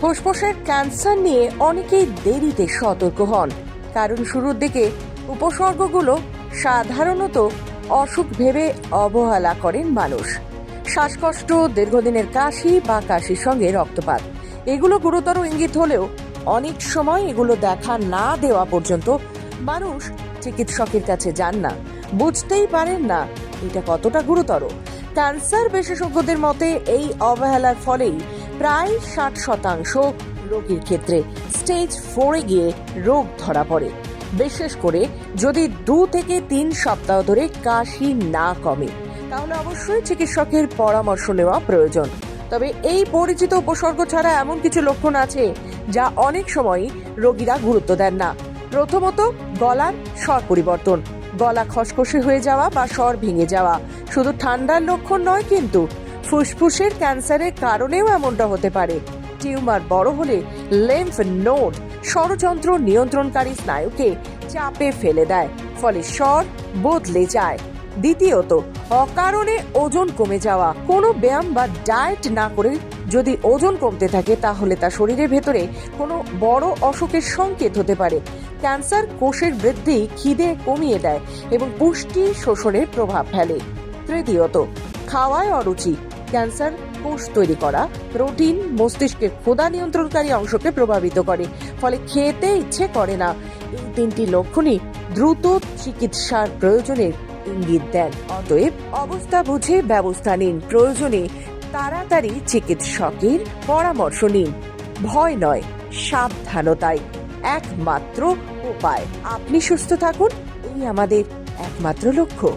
ফুসফুসের ক্যান্সার নিয়ে অনেকেই দেরিতে সতর্ক হন, কারণ শুরুর দিকে উপসর্গগুলো সাধারণত অসুখ ভেবে অবহেলা করেন মানুষ। শ্বাসকষ্ট, দীর্ঘদিনের কাশি বা কাশির সঙ্গে রক্তপাত, এগুলো গুরুতর ইঙ্গিত হলেও অনেক সময় এগুলো দেখা না দেওয়া পর্যন্ত মানুষ চিকিৎসকের কাছে যান না, বুঝতেই পারেন না এটা কতটা গুরুতর। ক্যান্সার বিশেষজ্ঞদের মতে এই অবহেলার ফলেই প্রায় 60% রোগীর ক্ষেত্রে স্টেজ 4-এ গিয়ে রোগ ধরা পড়ে, বিশেষ করে যদি 2 থেকে 3 সপ্তাহ ধরে কাশি না কমে, তাহলে অবশ্যই চিকিৎসকের পরামর্শ নেওয়া প্রয়োজন। তবে এই পরিচিত উপসর্গ ছাড়া এমন কিছু লক্ষণ আছে যা অনেক সময় রোগীরা গুরুত্ব দেন না। প্রথমত, গলার স্বর পরিবর্তন, গলা খসখসে হয়ে যাওয়া বা স্বর ভেঙে যাওয়া শুধু ঠান্ডার লক্ষণ নয়, কিন্তু ফুসফুসের ক্যান্সারের কারণেও এমনটা হতে পারে। টিউমার বড় হলে লিম্ফ নোড ষড়যন্ত্র নিয়ন্ত্রণকারী স্নায়ুকে চাপে ফেলে দেয়, ফলে স্বর বদলে যায়। দ্বিতীয়ত, অকারণে ওজন কমে যাওয়া, কোনো ব্যায়াম বা ডায়েট না করে যদি ওজন কমতে থাকে, তাহলে তা শরীরের ভেতরে কোনো বড় অসুখের সংকেত হতে পারে। ক্যান্সার কোষের বৃদ্ধি খিদে কমিয়ে দেয় এবং পুষ্টি শোষণের প্রভাব ফেলে। তৃতীয়ত, খাওয়ায় অরুচি, ক্যান্সার কোষ তৈরি করা প্রোটিন মস্তিষ্কের ক্ষুধা নিয়ন্ত্রণকারী অংশকে প্রভাবিত করে, ফলে খেতে ইচ্ছে করে না। এই 3টি লক্ষণই দ্রুত চিকিৎসার প্রয়োজনের ইঙ্গিত দেন। অতএব অবস্থা বুঝে ব্যবস্থা নিন, প্রয়োজনে তাড়াতাড়ি চিকিৎসকের পরামর্শ নিন। ভয় নয়, সাবধানতাই একমাত্র উপায়। আপনি সুস্থ থাকুন, এই আমাদের একমাত্র লক্ষ্য।